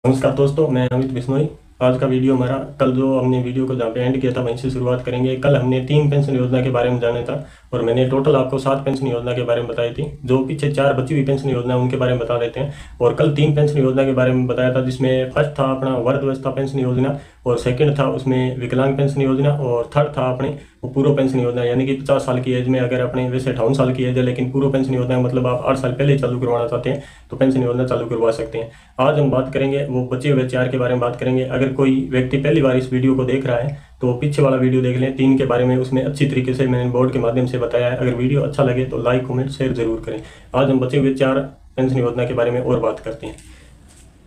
नमस्कार दोस्तों, मैं अमित बिश्नोई। आज का वीडियो हमारा कल जो हमने वीडियो को जहाँ पे एंड किया था वहीं से शुरुआत करेंगे। कल हमने 3 पेंशन योजना के बारे में जाना था और मैंने टोटल आपको 7 पेंशन योजना के बारे में बताई थी। जो पीछे 4 बची हुई पेंशन योजना है उनके बारे में बता देते हैं। और कल 3 पेंशन योजना के बारे में बताया था, जिसमें फर्स्ट था अपना वृद्धावस्था पेंशन योजना, और सेकंड था उसमें विकलांग पेंशन योजना, और थर्ड था अपने पूर्व पेंशन योजना। यानी कि 50 साल की एज में, अगर अपने वैसे 58 साल की एज है लेकिन पूर्व पेंशन योजना मतलब आप 8 साल पहले चालू करवाना चाहते हैं तो पेंशन योजना चालू करवा सकते हैं। आज हम बात करेंगे वो बचे हुए 4 के बारे में बात करेंगे। अगर कोई व्यक्ति पहली बार इस वीडियो को देख रहा है तो पीछे वाला वीडियो देख लें, 3 के बारे में उसमें अच्छी तरीके से मैंने बोर्ड के माध्यम से बताया है। अगर वीडियो अच्छा लगे तो लाइक कमेंट शेयर जरूर करें। आज हम बचे हुए 4 पेंशन योजना के बारे में और बात करते हैं।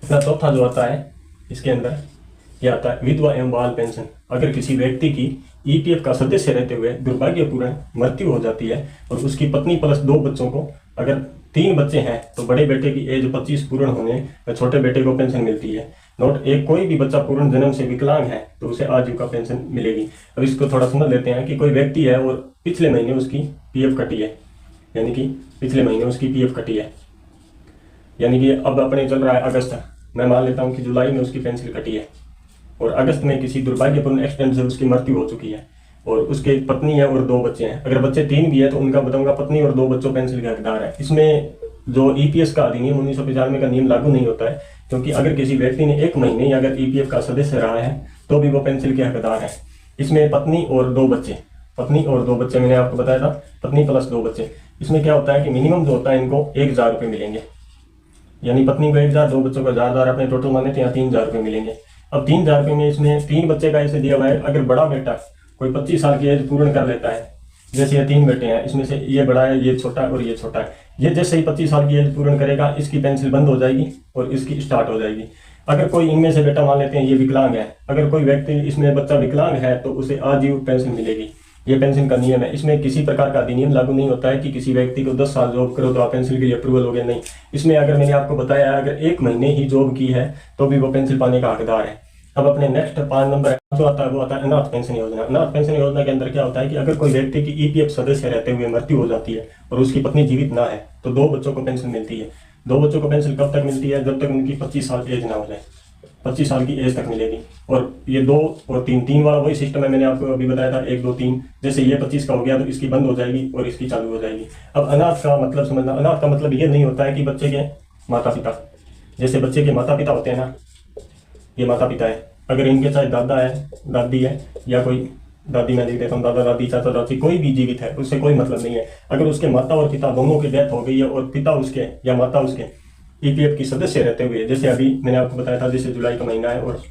अपना चौथा जो आता है इसके अंदर यह आता है विधवा एवं बाल पेंशन। अगर किसी व्यक्ति की ईपीएफ का सदस्य रहते हुए दुर्भाग्यपूर्ण मृत्यु हो जाती है और उसकी पत्नी प्लस 2 बच्चों को, अगर 3 बच्चे हैं तो बड़े बेटे की एज 25 पूर्ण होने पर छोटे बेटे को पेंशन मिलती है। नोट, एक कोई भी बच्चा पूर्ण जन्म से विकलांग है तो उसे आजीविका पेंशन मिलेगी। अब इसको थोड़ा समझ लेते हैं कि कोई व्यक्ति है और पिछले महीने उसकी पीएफ कटी है, यानी कि पिछले महीने उसकी पीएफ कटी है, यानी कि अब अपने चल रहा है अगस्त, मैं मान लेता हूँ कि जुलाई में उसकी पेंशन कटी है और अगस्त में किसी दुर्भाग्यपूर्ण एक्सीडेंट से उसकी मृत्यु हो चुकी है और उसके पत्नी है और 2 बच्चे हैं। अगर बच्चे 3 भी है तो उनका बताऊंगा पत्नी और 2 बच्चों पेंशन के हकदार है। इसमें जो ईपीएस का अधिनियम 1995 का नियम लागू नहीं होता है, क्योंकि अगर किसी व्यक्ति ने 1 महीने अगर ईपीएफ का सदस्य रहा है तो भी वो पेंशन के हकदार है। इसमें पत्नी और 2 बच्चे, पत्नी और 2 बच्चे मैंने आपको बताया था, पत्नी प्लस 2 बच्चे। इसमें क्या होता है कि मिनिमम जो होता है इनको 1000 रुपये मिलेंगे, यानी पत्नी को 1000, 2 बच्चों को 1000 अपने टोटल माने तो यहाँ 3000 रुपये मिलेंगे। अब 3000 रुपये में इसमें 3 बच्चे का ऐसे दिया हुआ है, अगर बड़ा बेटा कोई 25 साल की एज पूर्ण कर लेता है, जैसे ये 3 बेटे हैं, इसमें से ये बड़ा है, ये छोटा है और ये छोटा है, ये जैसे ही 25 साल की एज पूर्ण करेगा इसकी पेंशन बंद हो जाएगी और इसकी स्टार्ट हो जाएगी। अगर कोई इनमें से बेटा मान लेते हैं ये विकलांग है, अगर कोई व्यक्ति इसमें बच्चा विकलांग है तो उसे आजीवन पेंशन मिलेगी। ये पेंशन का नियम है। इसमें किसी प्रकार का अधिनियम लागू नहीं होता है कि किसी व्यक्ति को 10 साल जॉब करो तो आप पेंशन के लिए अप्रूवल हो गया, नहीं। इसमें अगर मैंने आपको बताया अगर 1 महीने ही जॉब की है तो भी वो पेंशन पाने का हकदार है। अब अपने नेक्स्ट 5 नंबर जो आता है वो आता है अनाथ पेंशन योजना। अनाथ पेंशन योजना के अंदर क्या होता है कि अगर कोई व्यक्ति की ईपीएफ सदस्य रहते हुए मृत्यु हो जाती है और उसकी पत्नी जीवित ना है तो 2 बच्चों को पेंशन मिलती है। 2 बच्चों को पेंशन कब तक मिलती है? जब तक उनकी 25 साल एज ना हो जाए, 25 साल की एज तक मिलेगी। और ये 2 और 3 वाला वही सिस्टम है, मैंने आपको अभी बताया था 1 2 3। जैसे ये 25 का हो गया तो इसकी बंद हो जाएगी और इसकी चालू हो जाएगी। अब अनाथ का मतलब समझना, अनाथ का मतलब ये नहीं होता है कि बच्चे के माता पिता, जैसे बच्चे के माता पिता होते हैं ना, ये माता पिता है, अगर इनके चाहे दादा है, दादी है, या कोई दादी मैं लिख देता हूँ, दादा दादी चाचा चाची, कोई भी जीवित है उससे कोई मतलब नहीं है। अगर उसके माता और पिता दोनों की डेथ हो गई है और पिता उसके या माता उसके ईपीएफ की सदस्य रहते हुए, जैसे अभी मैंने आपको बताया था जैसे जुलाई का महीना है और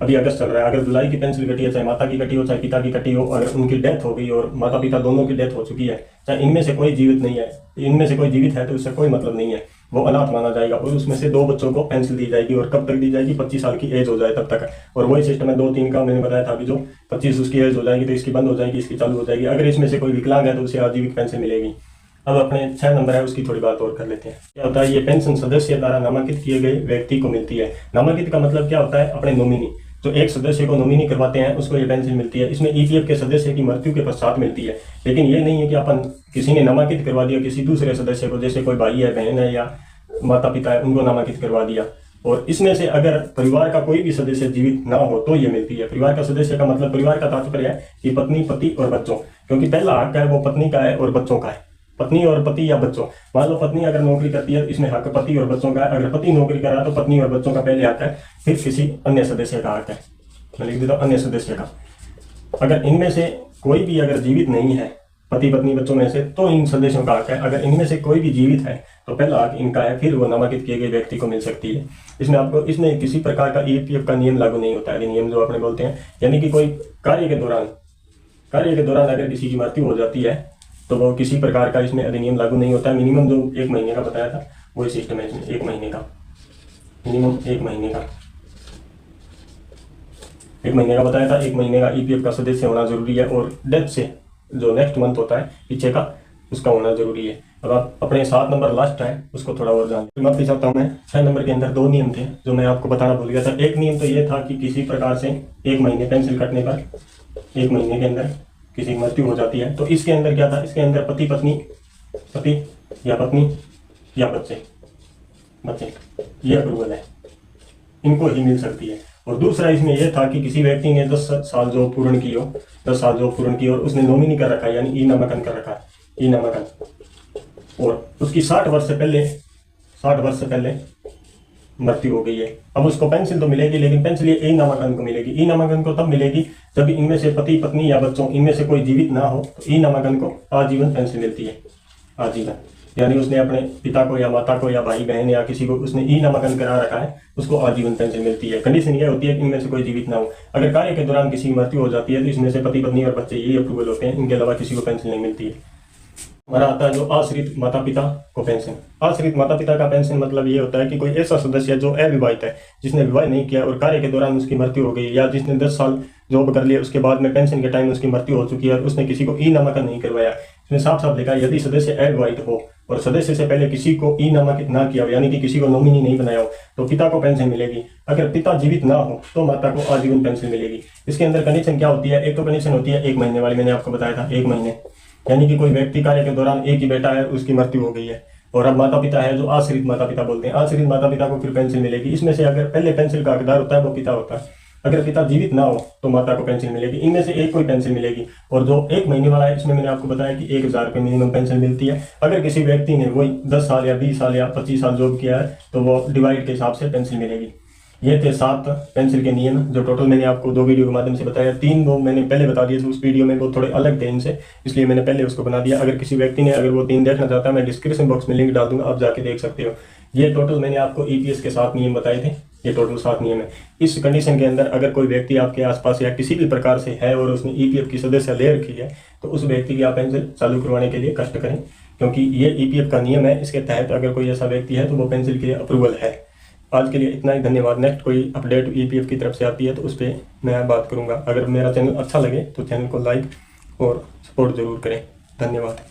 अभी अगस्त चल रहा है, अगर जुलाई की पेंशन कटी है, चाहे माता की कटी हो चाहे पिता की कटी हो, अगर उनकी डेथ हो गई और माता पिता दोनों की डेथ हो चुकी है, चाहे इनमें से कोई जीवित नहीं है, इनमें से कोई जीवित है तो उससे कोई मतलब नहीं है, वो अनाथ माना जाएगा और उसमें से 2 बच्चों को पेंशन दी जाएगी। और कब तक दी जाएगी? 25 साल की एज हो जाए तब तक। और वही सिस्टम है 2 3 का मैंने बताया था अभी, जो 25 उसकी एज हो जाएगी तो इसकी बंद हो जाएगी, इसकी चालू हो जाएगी। अगर इसमें से कोई विकलांग है तो उसे आजीविक पेंशन मिलेगी। अब अपने 6 नंबर है उसकी थोड़ी बात और कर लेते हैं। क्या होता है? ये पेंशन सदस्य द्वारा नामांकित किए गए व्यक्ति को मिलती है। नामांकित का मतलब क्या होता है? अपने नॉमिनी, जो एक सदस्य को नॉमिनी करवाते हैं उसको ये पेंशन मिलती है। इसमें ईपीएफ के सदस्य की मृत्यु के पश्चात मिलती है, लेकिन ये नहीं है कि अपन किसी ने नामांकित करवा दिया किसी दूसरे सदस्य को, जैसे कोई भाई है, बहन है या माता पिता है, उनको नामांकित करवा दिया। और इसमें से अगर परिवार का कोई भी सदस्य जीवित ना हो तो ये मिलती है। परिवार का सदस्य का मतलब परिवार का तात्पर्य है कि पत्नी, पति और बच्चों, क्योंकि पहला हक है वो पत्नी का है और बच्चों का है। पत्नी और पति या बच्चों, मान लो पत्नी अगर नौकरी करती है इसमें हक पति और बच्चों का है, अगर पति नौकरी कर रहा है तो पत्नी और बच्चों का पहले हक है, फिर किसी अन्य सदस्य का हक है। मैं लिख देता हूँ अन्य सदस्य का। अगर इनमें से कोई भी अगर जीवित नहीं है पति पत्नी बच्चों में से तो इन सदस्यों का हक है। अगर इनमें से कोई भी जीवित है तो पहला हक इनका है, फिर वो नामांकित किए गए व्यक्ति को मिल सकती है। इसमें किसी प्रकार का ईपीएफ का नियम लागू नहीं होता है, नियम जो अपने बोलते हैं, यानी कि कोई कार्य के दौरान अगर किसी की मृत्यु हो जाती है तो वो किसी प्रकार का इसमें अधिनियम लागू नहीं होता है। मिनिमम जो 1 महीने का बताया था वही सिस्टम है इसमें, 1 महीने का मिनिमम, 1 महीने का बताया था। 1 महीने का ईपीएफ का सदस्य होना जरूरी है और डेथ से जो नेक्स्ट मंथ होता है पीछे का, उसका होना जरूरी है। अब आप अपने 7 नंबर लास्ट है उसको थोड़ा और जान माफी चाहता हूँ मैं। 6 नंबर के अंदर 2 नियम थे जो मैं आपको बताना भूल गया था। एक नियम तो ये था कि किसी प्रकार से 1 महीने पेंशन कटने पर 1 महीने के अंदर किसी की मृत्यु हो जाती है तो इसके अंदर क्या था? इसके अंदर पति या पत्नी या बच्चे ये अप्रूवल है। इनको ही मिल सकती है। और दूसरा इसमें यह था कि किसी व्यक्ति ने 10 साल जॉब पूर्ण की हो, 10 साल जॉब पूर्ण की और उसने नॉमिनी कर रखा है, यानी ई नामांकन कर रखा है, ई नामांकन, और उसकी 60 वर्ष से पहले मृत्यु हो गई है। अब उसको पेंशन तो मिलेगी, लेकिन पेंशन ये ई नामांकन को मिलेगी। ई नामांकन को तब मिलेगी जब इनमें से पति पत्नी या बच्चों इनमें से कोई जीवित ना हो, तो ई नामांकन को आजीवन पेंशन मिलती है, आजीवन। यानी उसने अपने पिता को या माता को या भाई बहन या किसी को उसने ई नामांकन करा रखा है, उसको आजीवन पेंशन मिलती है। कंडीशन ये होती है कि इनमें से कोई जीवित ना हो। अगर कार्य के दौरान किसी की मृत्यु हो जाती है तो इसमें से पति पत्नी और बच्चे यही अप्रूवल होते हैं, इनके अलावा किसी को पेंशन नहीं मिलती है। हमारा आता है जो आश्रित माता पिता को पेंशन। आश्रित माता पिता का पेंशन मतलब ये होता है कि कोई ऐसा सदस्य जो अविवाहित है, जिसने विवाह नहीं किया और कार्य के दौरान उसकी मृत्यु हो गई, या जिसने 10 साल जॉब कर लिया उसके बाद में पेंशन के टाइम उसकी मृत्यु हो चुकी है और उसने किसी को ई नामांकन नहीं करवाया। इसमें साफ साफ लिखा है यदि सदस्य अविवाहित हो और सदस्य से पहले किसी को ई नामांकित ना किया हो, यानी कि किसी को नॉमिनी नहीं बनाया हो, तो पिता को पेंशन मिलेगी। अगर पिता जीवित ना हो तो माता को आजीवन पेंशन मिलेगी। इसके अंदर कंडीशन क्या होती है? एक तो कंडीशन होती है 1 महीने वाली, मैंने आपको बताया था 1 महीने, यानी कि कोई व्यक्ति कार्य के दौरान एक ही बेटा है, उसकी मृत्यु हो गई है, और अब माता पिता है जो आश्रित माता पिता बोलते हैं, आश्रित माता पिता को फिर पेंशन मिलेगी। इसमें से अगर पहले पेंशन का हकदार होता है वो पिता होता है, अगर पिता जीवित ना हो तो माता को पेंशन मिलेगी। इनमें से एक कोई पेंशन मिलेगी। और जो 1 महीने वाला है इसमें मैंने आपको बताया कि 1000 रुपये मिनिमम पेंशन मिलती है। अगर किसी व्यक्ति ने वही 10 साल या 20 साल या 25 साल जॉब किया है तो वो डिवाइड के हिसाब से पेंशन मिलेगी। ये थे 7 पेंशन के नियम जो टोटल मैंने आपको 2 वीडियो के माध्यम से बताया। 3 वो मैंने पहले बता दिए थे उस वीडियो में, वो थोड़े अलग थे इनसे, इसलिए मैंने पहले उसको बना दिया। अगर किसी व्यक्ति ने अगर वो 3 देखना चाहता है, मैं डिस्क्रिप्शन बॉक्स में लिंक डाल दूंगा, आप जाके देख सकते हो। ये टोटल मैंने आपको ईपीएस के 7 नियम बताए थे, ये टोटल 7 नियम है। इस कंडीशन के अंदर अगर कोई व्यक्ति आपके आसपास या किसी भी प्रकार से है और उसने ईपीएफ की सदस्य ले रखी है, तो उस व्यक्ति की आप पेंशन चालू करवाने के लिए कष्ट करें, क्योंकि ये ईपीएफ का नियम है। इसके तहत अगर कोई ऐसा व्यक्ति है तो वो पेंशन के लिए अप्रूवल है। आज के लिए इतना ही, धन्यवाद। नेक्स्ट कोई अपडेट ईपीएफ की तरफ से आती है तो उस पर मैं बात करूंगा। अगर मेरा चैनल अच्छा लगे तो चैनल को लाइक और सपोर्ट जरूर करें। धन्यवाद।